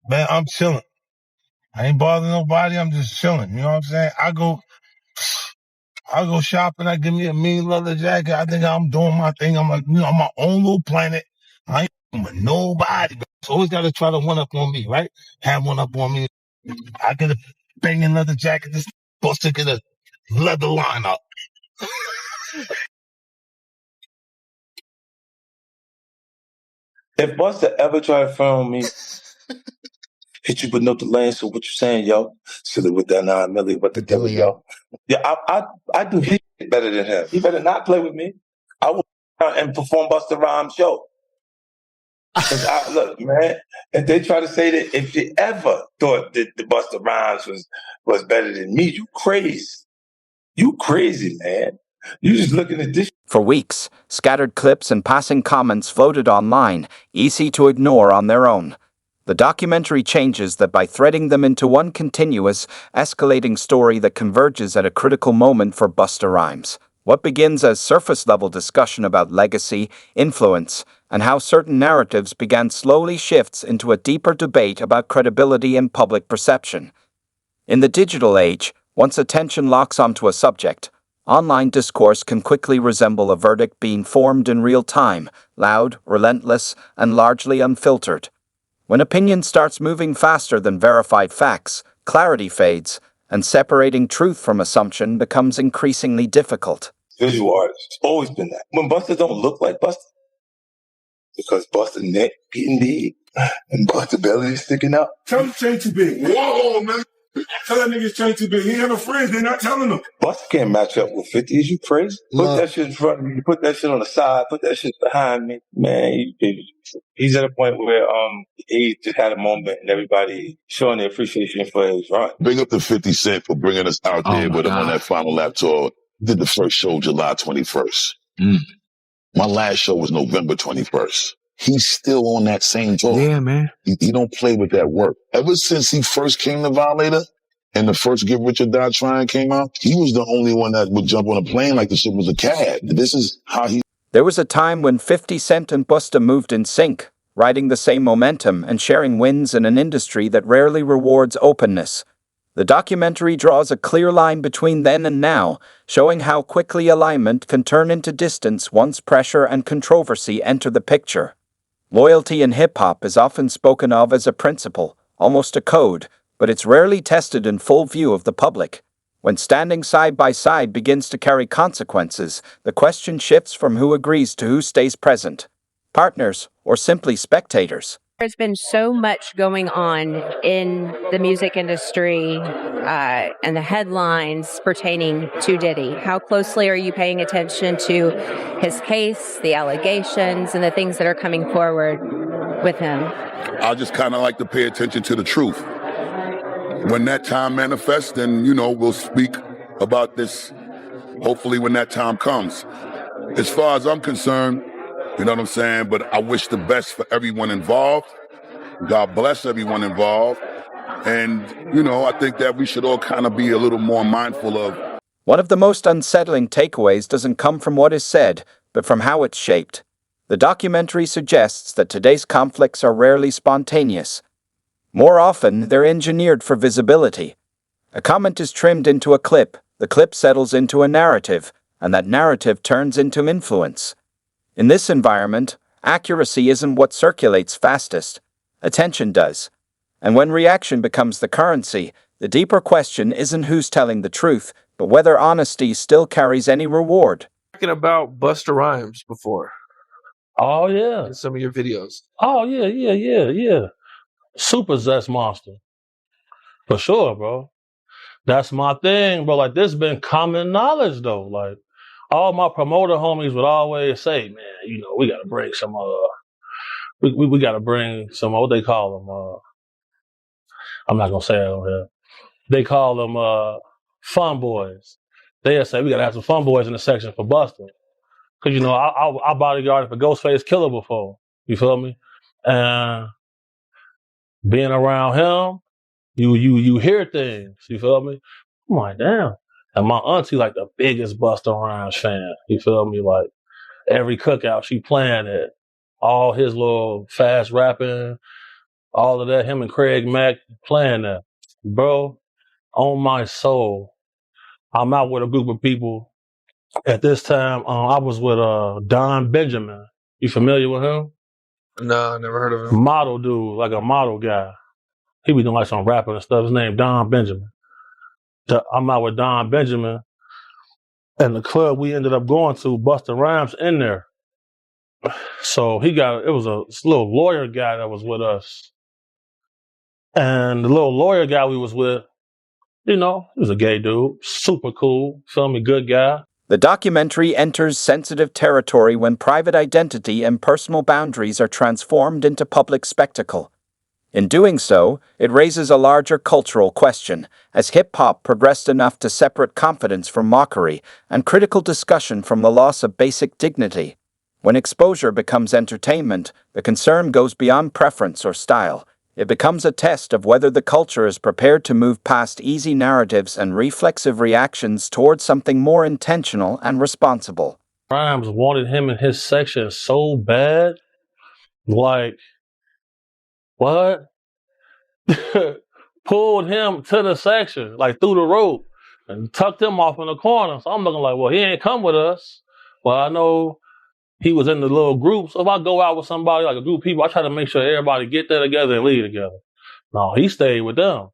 Man, I'm chilling. I ain't bothering nobody. I'm just chilling. You know what I'm saying? I go shopping. I give me a mean leather jacket. I think I'm doing my thing. I'm like, on my own little planet. I ain't with nobody. So always got to try to one up on me, right? Have one up on me. I get a banging leather jacket. This supposed to get a leather line up. If Busta ever try to phone me, hit you with no delay. So what you saying, yo? Silly with that 9 milli, what the deal, yo? Yeah, I do his shit better than him. He better not play with me. I will out and perform Busta Rhymes show. Look, man, if they try to say that if you ever thought that the Busta Rhymes was better than me, you crazy. You crazy, man. You just looking at this. For weeks, scattered clips and passing comments floated online, easy to ignore on their own. The documentary changes that by threading them into one continuous, escalating story that converges at a critical moment for Busta Rhymes. What begins as surface-level discussion about legacy, influence, and how certain narratives began slowly shifts into a deeper debate about credibility and public perception. In the digital age, once attention locks onto a subject, online discourse can quickly resemble a verdict being formed in real time, loud, relentless, and largely unfiltered. When opinion starts moving faster than verified facts, clarity fades, and separating truth from assumption becomes increasingly difficult. Visual artist. It's always been that. When Busta don't look like Busta, because Busta neck getting big and Busta belly is sticking out. Tell him to change too big. Whoa, man. Tell that nigga change too big. He ain't got no friends. They're not telling him. Busta can't match up with 50. Is you crazy? Put that shit in front of me. Put that shit on the side. Put that shit behind me. Man, he's at a point where he just had a moment and everybody showing their appreciation for his run. Bring up the 50 Cent for bringing us out there with him on that Final Lap tour. Did the first show July 21st. My last show was November 21st. He's still on that same tour. Yeah, man. He don't play with that work. Ever since he first came to Violator and the first Get Rich or Die Trying came out, he was the only one that would jump on a plane like the shit was a cab. This is how he... There was a time when 50 Cent and Busta moved in sync, riding the same momentum and sharing wins in an industry that rarely rewards openness. The documentary draws a clear line between then and now, showing how quickly alignment can turn into distance once pressure and controversy enter the picture. Loyalty in hip-hop is often spoken of as a principle, almost a code, but it's rarely tested in full view of the public. When standing side by side begins to carry consequences, the question shifts from who agrees to who stays present. Partners, or simply spectators. There's been so much going on in the music industry and the headlines pertaining to Diddy. How closely are you paying attention to his case, the allegations, and the things that are coming forward with him? I just kind of like to pay attention to the truth. When that time manifests, then, we'll speak about this, hopefully when that time comes. As far as I'm concerned, you know what I'm saying? But I wish the best for everyone involved. God bless everyone involved. And, I think that we should all kind of be a little more mindful of. One of the most unsettling takeaways doesn't come from what is said, but from how it's shaped. The documentary suggests that today's conflicts are rarely spontaneous. More often, they're engineered for visibility. A comment is trimmed into a clip, the clip settles into a narrative, and that narrative turns into influence. In this environment, accuracy isn't what circulates fastest. Attention does. And when reaction becomes the currency, the deeper question isn't who's telling the truth, but whether honesty still carries any reward. Talking about Busta Rhymes before. Oh, yeah. In some of your videos. Oh, yeah. Super Zest Monster. For sure, bro. That's my thing, bro. Like, this been common knowledge, though. Like, all my promoter homies would always say, man, we got to bring some, we got to bring some, what they call them, I'm not going to say it on here. They call them fun boys. They'll say, we got to have some fun boys in the section for Busta. Because, I bodyguarded for Ghostface Killer before. You feel me? And being around him, you hear things. You feel me? I'm like, damn. And my auntie, like, the biggest Busta Rhymes fan. You feel me? Like, every cookout, she playing it. All his little fast rapping, All of that, him and Craig Mack playing that. Bro, on my soul, I'm out with a group of people. At this time, I was with Don Benjamin. You familiar with him? No, I never heard of him. Model dude, like a model guy. He be doing like some rapping and stuff. His name Don Benjamin. I'm out with Don Benjamin. And the club we ended up going to, Busta Rhymes in there. So it was a little lawyer guy that was with us. And the little lawyer guy we was with, you know, he was a gay dude, super cool, feel me, good guy. The documentary enters sensitive territory when private identity and personal boundaries are transformed into public spectacle. In doing so, it raises a larger cultural question, as hip-hop progressed enough to separate confidence from mockery and critical discussion from the loss of basic dignity. When exposure becomes entertainment, the concern goes beyond preference or style. It becomes a test of whether the culture is prepared to move past easy narratives and reflexive reactions towards something more intentional and responsible. Rhymes wanted him in his section so bad, like, what? Pulled him to the section, like through the rope, and tucked him off in the corner. So I'm looking like, well, he ain't come with us. Well, I know he was in the little group. So if I go out with somebody, like a group of people, I try to make sure everybody get there together and leave together. No, he stayed with them.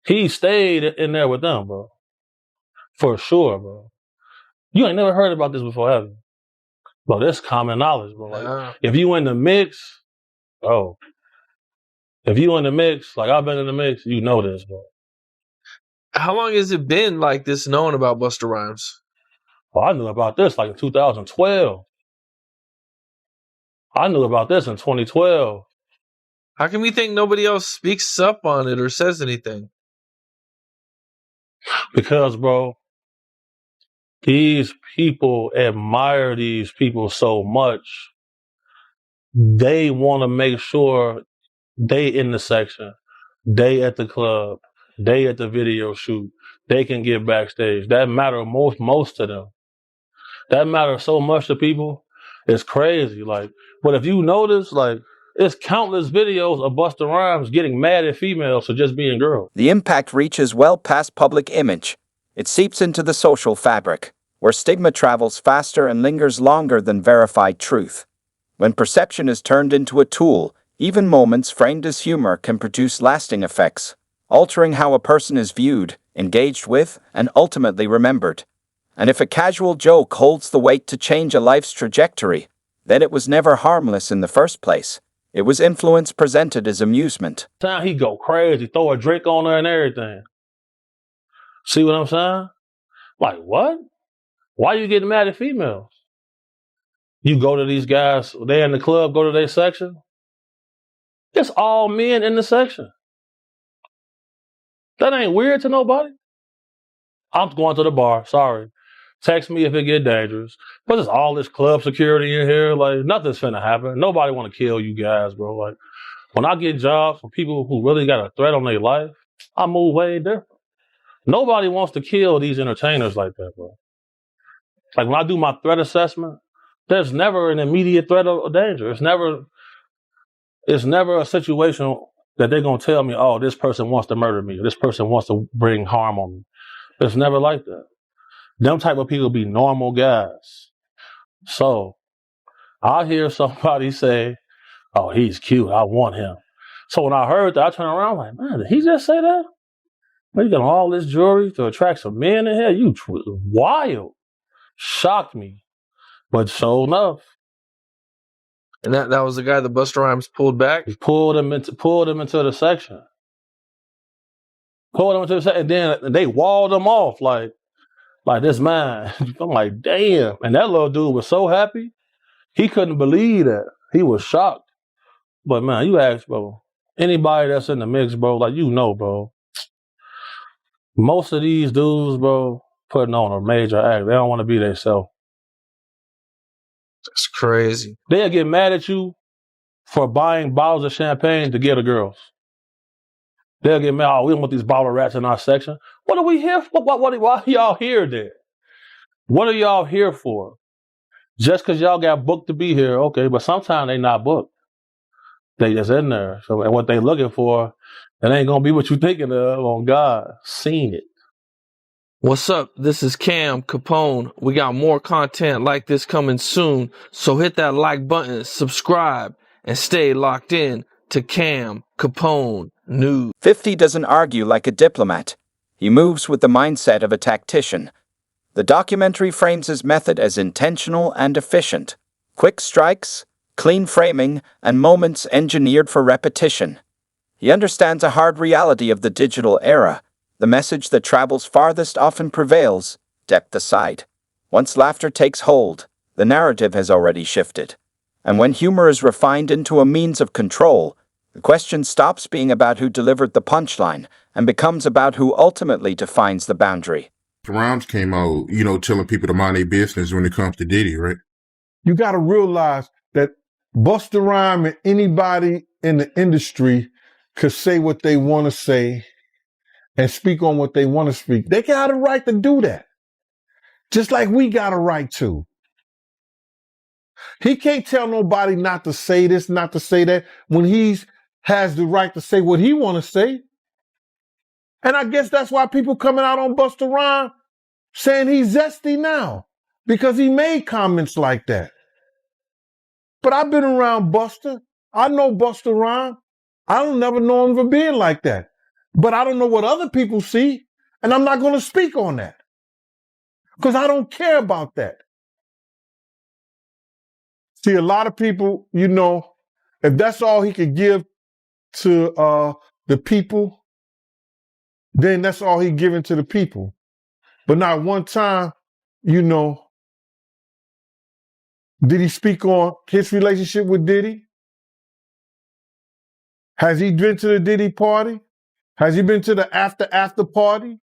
He stayed in there with them, bro. For sure, bro. You ain't never heard about this before, have you? Bro, that's common knowledge, bro. Like, if you in the mix, bro. If you in the mix, like I've been in the mix, you know this, bro. How long has it been like this known about Busta Rhymes? Well, I knew about this like in 2012. I knew about this in 2012. How can we think nobody else speaks up on it or says anything? Because, bro, these people admire these people so much. They want to make sure they in the section, they at the club, they at the video shoot, they can get backstage. That matter most to them. That matters so much to people. It's crazy. Like, but if you notice, like, it's countless videos of Busta Rhymes getting mad at females for just being girls. The impact reaches well past public image. It seeps into the social fabric, where stigma travels faster and lingers longer than verified truth. When perception is turned into a tool, even moments framed as humor can produce lasting effects, altering how a person is viewed, engaged with, and ultimately remembered. And if a casual joke holds the weight to change a life's trajectory, then it was never harmless in the first place. It was influence presented as amusement. Time he go crazy, throw a drink on her and everything. See what I'm saying? Like, what? Why you getting mad at females? You go to these guys, they in the club, go to their section. It's all men in the section. That ain't weird to nobody. I'm going to the bar, sorry. Text me if it get dangerous. But there's all this club security in here. Like, nothing's finna happen. Nobody want to kill you guys, bro. Like, when I get jobs from people who really got a threat on their life, I move way different. Nobody wants to kill these entertainers like that, bro. Like, when I do my threat assessment, there's never an immediate threat of danger. It's never a situation that they're going to tell me, oh, this person wants to murder me, or this person wants to bring harm on me. It's never like that. Them type of people be normal guys. So I hear somebody say, oh, he's cute, I want him. So when I heard that, I turned around like, man, did he just say that? Man, you got all this jewelry to attract some men in here? You wild. Shocked me. But sure enough. And that was the guy that Busta Rhymes pulled back? He pulled him into the section. And then they walled him off like this man. I'm like, damn. And that little dude was so happy. He couldn't believe that. He was shocked. But man, you ask, bro, anybody that's in the mix, bro, like, you know, bro, most of these dudes, bro, putting on a major act. They don't want to be themselves. That's crazy. They'll get mad at you for buying bottles of champagne to get the girls. They'll get mad, oh, we don't want these bottle rats in our section. What are we here for? Why are y'all here then? What are y'all here for? Just because y'all got booked to be here, okay, but sometimes they not booked. They just in there. So, and what they looking for, it ain't gonna be what you thinking of. On God, seen it. What's up? This is Cam Capone. We got more content like this coming soon, so hit that like button, subscribe, and stay locked in to Cam Capone News. 50 doesn't argue like a diplomat. He moves with the mindset of a tactician. The documentary frames his method as intentional and efficient. Quick strikes, clean framing, and moments engineered for repetition. He understands a hard reality of the digital era. The message that travels farthest often prevails, depth aside. Once laughter takes hold, the narrative has already shifted. And when humor is refined into a means of control, the question stops being about who delivered the punchline and becomes about who ultimately defines the boundary. Rhymes came out, telling people to mind their business when it comes to Diddy, right? You got to realize that Busta Rhymes and anybody in the industry could say what they want to say and speak on what they want to speak. They got a right to do that. Just like we got a right to. He can't tell nobody not to say this, not to say that, when he has the right to say what he want to say. And I guess that's why people coming out on Busta Rhymes saying he's zesty now, because he made comments like that. But I've been around Busta. I know Busta Rhymes. I don't never know him for being like that. But I don't know what other people see, and I'm not going to speak on that. Because I don't care about that. See, a lot of people, if that's all he could give to the people, then that's all he giving to the people. But not one time, did he speak on his relationship with Diddy? Has he been to the Diddy party? Has he been to the after party?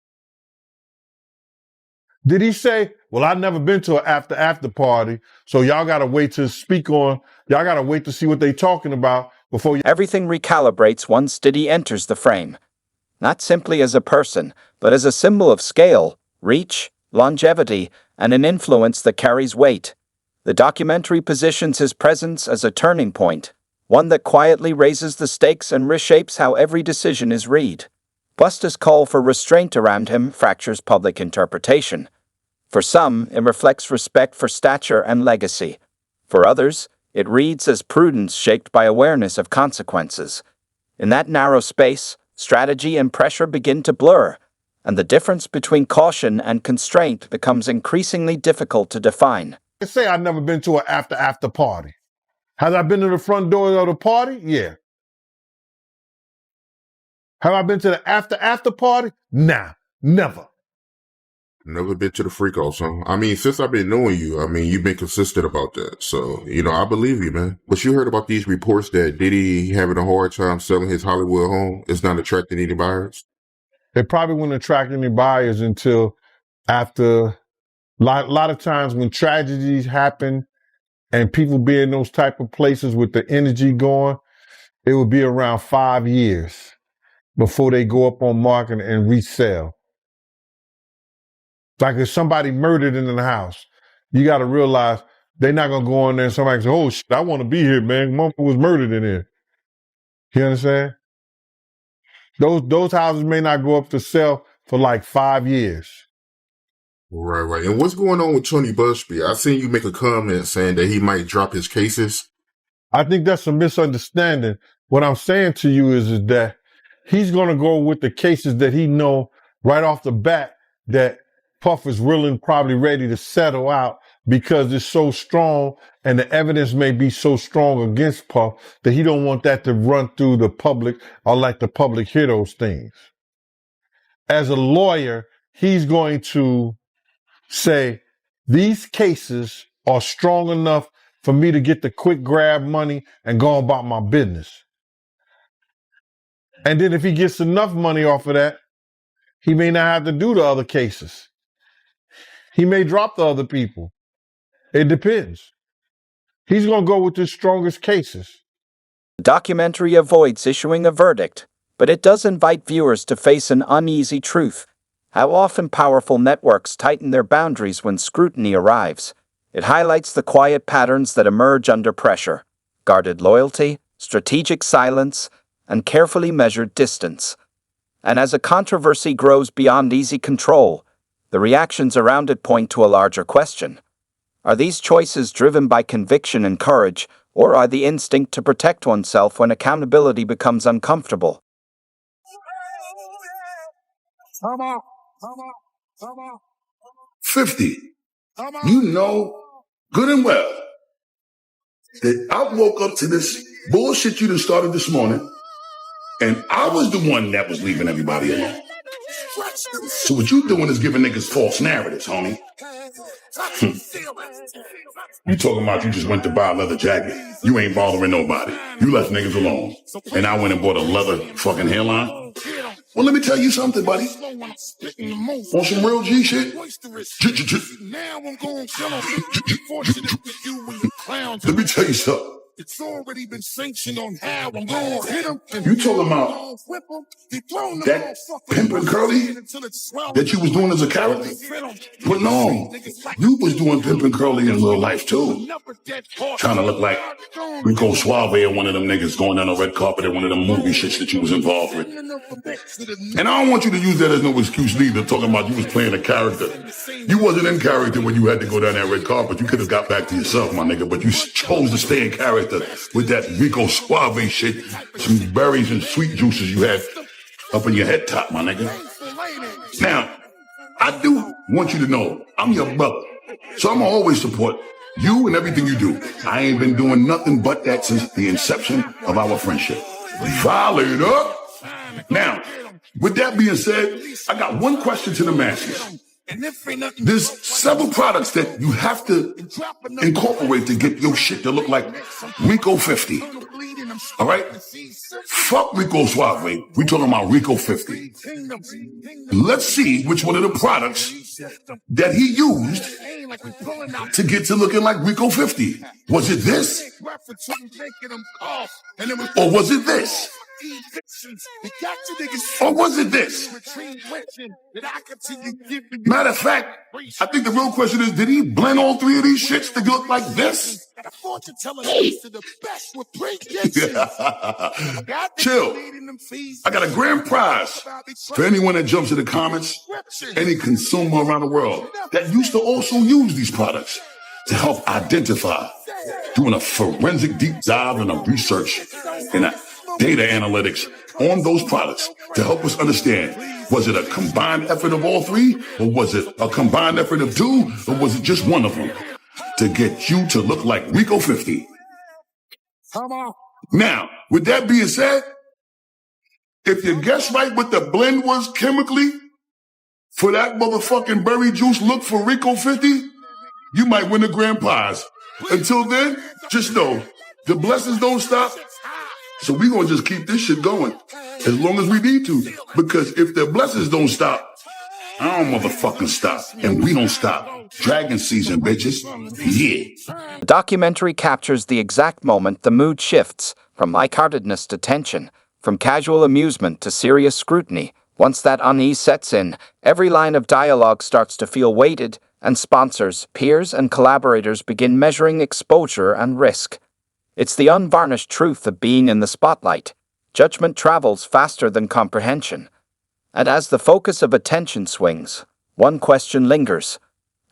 Did he say, well, I've never been to an after party, so y'all got to wait to speak on, y'all got to wait to see what they talking about before you... Everything recalibrates once Diddy enters the frame. Not simply as a person, but as a symbol of scale, reach, longevity, and an influence that carries weight. The documentary positions his presence as a turning point, one that quietly raises the stakes and reshapes how every decision is read. Busta's call for restraint around him fractures public interpretation. For some, it reflects respect for stature and legacy. For others, it reads as prudence shaped by awareness of consequences. In that narrow space, strategy and pressure begin to blur, and the difference between caution and constraint becomes increasingly difficult to define. I say I've never been to an after party. Have I been to the front door of the party? Yeah. Have I been to the after party? Nah, never. Never been to the freak off, son. I mean, since I've been knowing you, you've been consistent about that. So, I believe you, man. But you heard about these reports that Diddy having a hard time selling his Hollywood home? It's not attracting any buyers? It probably wouldn't attract any buyers until after a lot of times when tragedies happen and people be in those type of places with the energy going, it would be around 5 years before they go up on market and resell. Like if somebody murdered in the house, you got to realize they're not going to go in there and somebody say, oh, shit, I want to be here, man. Mama was murdered in here. You understand? Those houses may not go up to sell for like 5 years. Right. And what's going on with Tony Busby? I seen you make a comment saying that he might drop his cases. I think that's a misunderstanding. What I'm saying to you is that he's going to go with the cases that he know right off the bat that Puff is really probably ready to settle out because it's so strong and the evidence may be so strong against Puff that he don't want that to run through the public or let the public hear those things. As a lawyer, he's going to say, these cases are strong enough for me to get the quick grab money and go about my business. And then if he gets enough money off of that, he may not have to do the other cases. He may drop the other people. It depends. He's going to go with the strongest cases. The documentary avoids issuing a verdict, but it does invite viewers to face an uneasy truth. How often powerful networks tighten their boundaries when scrutiny arrives. It highlights the quiet patterns that emerge under pressure: guarded loyalty, strategic silence, and carefully measured distance. And as a controversy grows beyond easy control, the reactions around it point to a larger question. Are these choices driven by conviction and courage, or are the instinct to protect oneself when accountability becomes uncomfortable? 50. You know good and well that I woke up to this bullshit you done started this morning, and I was the one that was leaving everybody alone. So what you doing is giving niggas false narratives, homie. You talking about you just went to buy a leather jacket. You ain't bothering nobody. You left niggas alone. And I went and bought a leather fucking hairline. Well, let me tell you something, buddy. On some real G shit. Let me tell you something. It's already been sanctioned on how I'm going to hit him. You talking about that Pimpin' Curly that you was doing as a character? But no, you was doing Pimpin' Curly in real life too. Trying to look like Rico Suave or one of them niggas going down the red carpet at one of them movie shits that you was involved with. And I don't want you to use that as no excuse neither, talking about you was playing a character. You wasn't in character when you had to go down that red carpet. You could have got back to yourself, my nigga, but you chose to stay in character with that Rico Suave shit, some berries and sweet juices you had up in your head top, my nigga. Now, I do want you to know I'm your brother, so I'm gonna always support you and everything you do. I ain't been doing nothing but that since the inception of our friendship. Fired up. Now, with that being said, I got one question to the masses. There's several products that you have to incorporate to get your shit to look like Rico 50. All right? Fuck Rico Suave. We talking about Rico 50. Let's see which one of the products that he used to get to looking like Rico 50. Was it this? Or was it this? Or was it this? Matter of fact, I think the real question is, did he blend all three of these shits to look like this? Chill. I got a grand prize for anyone that jumps in the comments, any consumer around the world that used to also use these products to help identify, doing a forensic deep dive and a research and a data analytics on those products to help us understand, was it a combined effort of all three, or was it a combined effort of two, or was it just one of them to get you to look like Rico 50? Now, with that being said, if you guess right what the blend was chemically for that motherfucking berry juice look for Rico 50, you might win a grand prize. Until then, just know, the blessings don't stop. So we gonna just keep this shit going as long as we need to. Because if the blessings don't stop, I don't motherfucking stop. And we don't stop. Dragon season, bitches. Yeah. The documentary captures the exact moment the mood shifts from lightheartedness to tension, from casual amusement to serious scrutiny. Once that unease sets in, every line of dialogue starts to feel weighted, and sponsors, peers, and collaborators begin measuring exposure and risk. It's the unvarnished truth of being in the spotlight. Judgment travels faster than comprehension. And as the focus of attention swings, one question lingers.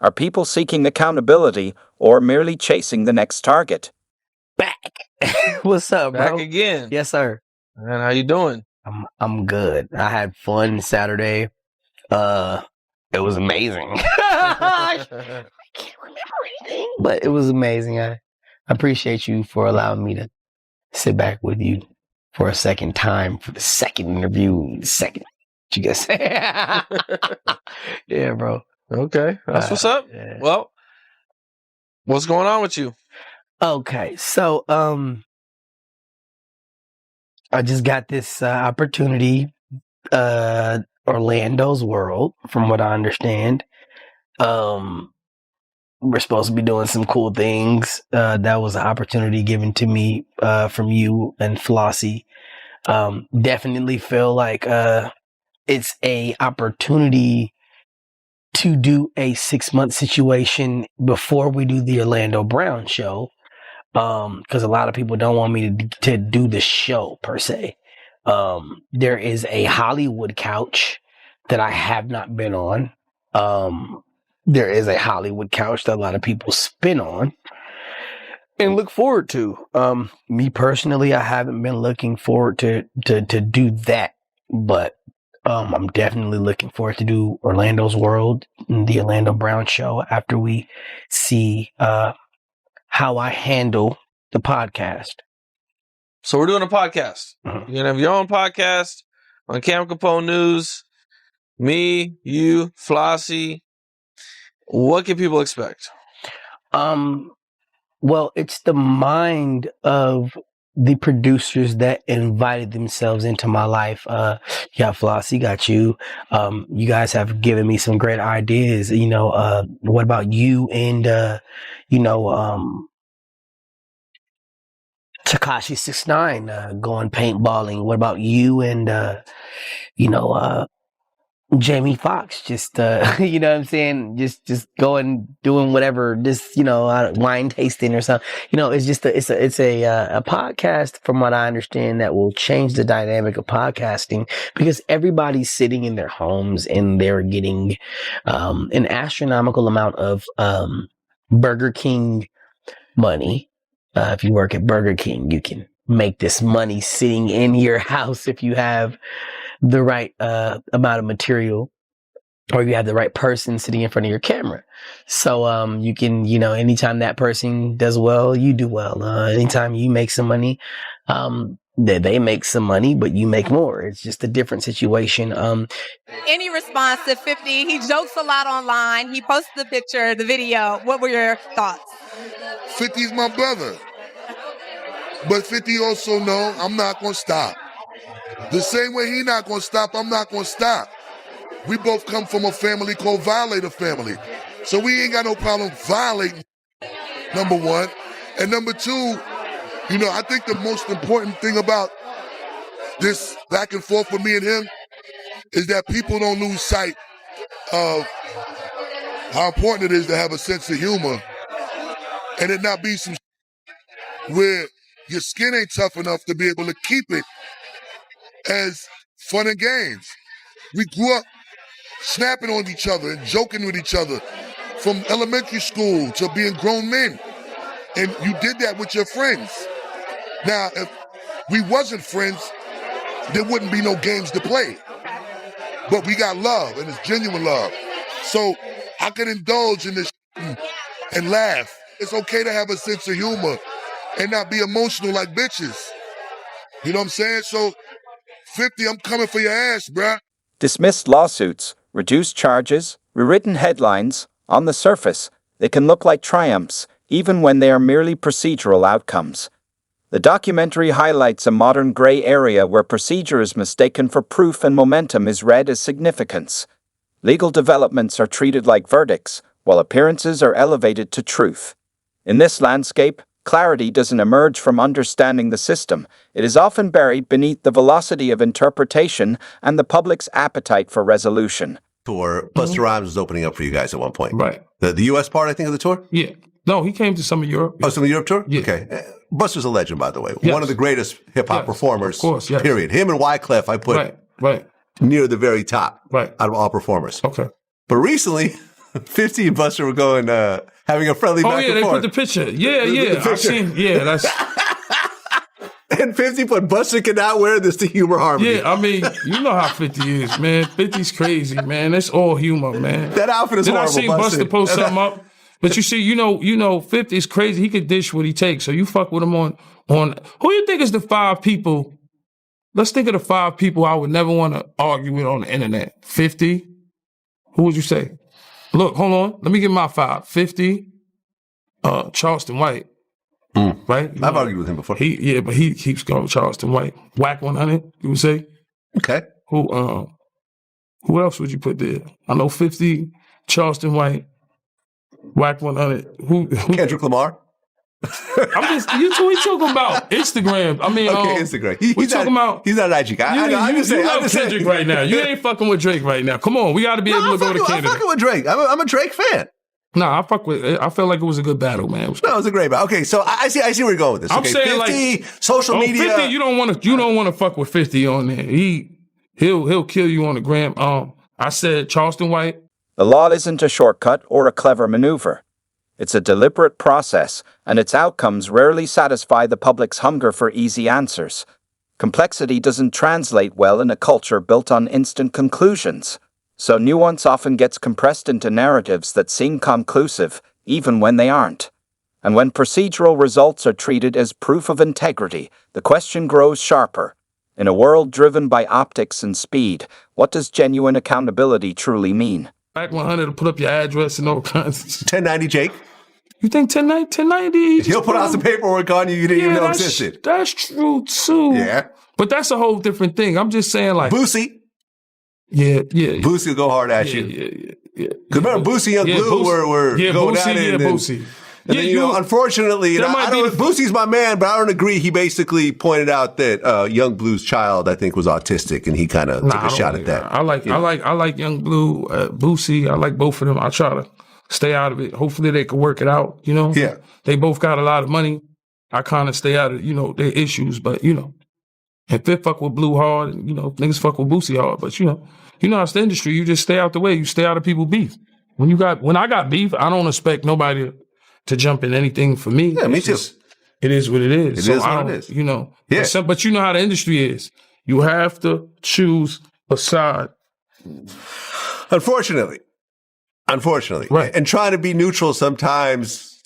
Are people seeking accountability or merely chasing the next target? Back. What's up, bro? Back again. Yes, sir. Man, how you doing? I'm good. I had fun Saturday. It was amazing. I can't remember anything, but it was amazing. I appreciate you for allowing me to sit back with you for a second time for the second interview. You guys say? Yeah, bro. Okay, that's what's up. Yeah. Well, what's going on with you? Okay, so I just got this opportunity, Orlando's World, from what I understand. We're supposed to be doing some cool things. That was an opportunity given to me from you and Flossie. Definitely feel like it's a opportunity to do a 6-month situation before we do the Orlando Brown show. because a lot of people don't want me to do the show per se. There is a Hollywood couch that I have not been on. There is a Hollywood couch that a lot of people spin on and look forward to. Me personally, I haven't been looking forward to do that, but I'm definitely looking forward to do Orlando's World, the Orlando Brown Show, after we see how I handle the podcast. So we're doing a podcast. Mhm. You're gonna have your own podcast on Cam Capone News. Me, you, Flossie. What can people expect? Well, it's the mind of the producers that invited themselves into my life. You got Flossie, got you. You guys have given me some great ideas. What about you and Tekashi 6ix9ine going paintballing? What about you and Jamie Foxx, just you know what I'm saying, just going doing whatever, just wine tasting or something. It's just a podcast, from what I understand, that will change the dynamic of podcasting, because everybody's sitting in their homes and they're getting an astronomical amount of Burger King money. If you work at Burger King, you can make this money sitting in your house if you have the right amount of material, or you have the right person sitting in front of your camera. So you can, anytime that person does well, you do well. Anytime you make some money, they make some money, but you make more. It's just a different situation. Any response to 50? He jokes a lot online. He posts the picture, the video. What were your thoughts? 50's my brother. But 50 also know I'm not going to stop. The same way he not going to stop, I'm not going to stop. We both come from a family called Violator family. So we ain't got no problem violating, number one. And number two, I think the most important thing about this back and forth with me and him is that people don't lose sight of how important it is to have a sense of humor and it not be some where your skin ain't tough enough to be able to keep it as fun and games. We grew up snapping on each other and joking with each other from elementary school to being grown men. And you did that with your friends. Now, if we wasn't friends, there wouldn't be no games to play. But we got love, and it's genuine love. So I can indulge in this and laugh. It's okay to have a sense of humor and not be emotional like bitches. You know what I'm saying? So 50, I'm coming for your ass, bruh. Dismissed lawsuits, reduced charges, rewritten headlines, on the surface, they can look like triumphs, even when they are merely procedural outcomes. The documentary highlights a modern gray area where procedure is mistaken for proof and momentum is read as significance. Legal developments are treated like verdicts, while appearances are elevated to truth. In this landscape, clarity doesn't emerge from understanding the system. It is often buried beneath the velocity of interpretation and the public's appetite for resolution. Tour, Busta Rhymes was opening up for you guys at one point. Right. The U.S. part, I think, of the tour? Yeah. No, he came to some of Europe. Oh, some of the Europe tour? Yeah. Okay. Busta's a legend, by the way. Yes. One of the greatest hip-hop performers, of course, yes. period. Him and Wyclef, I put near the very top out of all performers. Okay. But recently, 50 and Busta were going, having a friendly back and forth. Oh, yeah, they put the picture. Yeah, The I've seen, that's... And 50 put, Busta cannot wear this to humor harmony. Yeah, I mean, you know how 50 is, man. 50's crazy, man. It's all humor, man. That outfit is horrible, I seen Busta post something up? But you see, you know, 50 is crazy. He could dish what he takes. So you fuck with him on who you think is the 5 people? Let's think of the 5 people I would never want to argue with on the internet. 50. Who would you say? Look, hold on. Let me give my 5. 50. Charleston White. Right? I've argued with him before. But he keeps going with Charleston White. Whack 100, you would say? Okay. Who else would you put there? I know 50, Charleston White, Whack 100. Who? Kendrick Lamar? we talking about Instagram. I mean, okay, Instagram. He's not an IG guy. I'm just saying. Kendrick right now. You ain't fucking with Drake right now. Come on, we got to be able to go to Canada. I'm fucking with Drake. I'm a Drake fan. Nah, I felt like it was a good battle, man. No, it was a great battle. Okay, so I see where you're going with this. I'm okay, saying 50, social media. 50, you don't want to fuck with 50 on there. He'll kill you on the gram. I said Charleston White. The law isn't a shortcut or a clever maneuver. It's a deliberate process, and its outcomes rarely satisfy the public's hunger for easy answers. Complexity doesn't translate well in a culture built on instant conclusions. So nuance often gets compressed into narratives that seem conclusive, even when they aren't. And when procedural results are treated as proof of integrity, the question grows sharper. In a world driven by optics and speed, what does genuine accountability truly mean? Back 100 to put up your address and all kinds of 1090, Jake. You think 1090? He'll put out some paperwork on you you didn't even know existed. That's true, too. Yeah. But that's a whole different thing. I'm just saying, like... Boosie. Yeah. Boosie will go hard at you. Yeah. Because remember, Boosie and Blue were going at it. Boosie. And then, unfortunately, Boosie's my man, but I don't agree. He basically pointed out that Young Blue's child, I think, was autistic, and he kind of took a shot at that. I like Young Blue, Boosie. I like both of them. I try to stay out of it. Hopefully, they can work it out. You know. Yeah. They both got a lot of money. I kind of stay out of their issues, but if they fuck with Blue hard, and niggas fuck with Boosie hard, but how it's the industry. You just stay out the way. You stay out of people's beef. When I got beef, I don't expect nobody to jump in anything for me. Yeah, me too. It is what it is. It is what it is. Yeah. But you know how the industry is. You have to choose a side. Unfortunately. Right. And trying to be neutral sometimes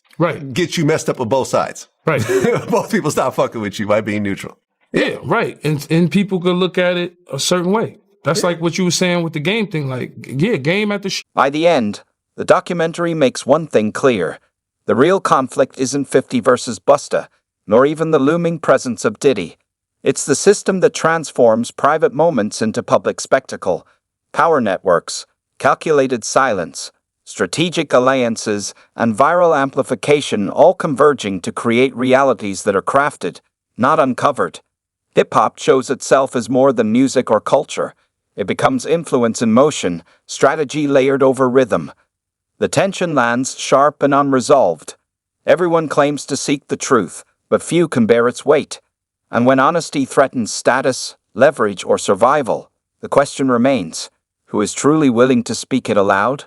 gets you messed up on both sides. Right. Both people stop fucking with you by being neutral. Yeah, right. And people could look at it a certain way. That's like what you were saying with the game thing. Like, game at the By the end, the documentary makes one thing clear. The real conflict isn't 50 versus Busta, nor even the looming presence of Diddy. It's the system that transforms private moments into public spectacle. Power networks, calculated silence, strategic alliances, and viral amplification all converging to create realities that are crafted, not uncovered. Hip-hop shows itself as more than music or culture. It becomes influence in motion, strategy layered over rhythm. The tension lands sharp and unresolved. Everyone claims to seek the truth, but few can bear its weight. And when honesty threatens status, leverage, or survival, the question remains, who is truly willing to speak it aloud?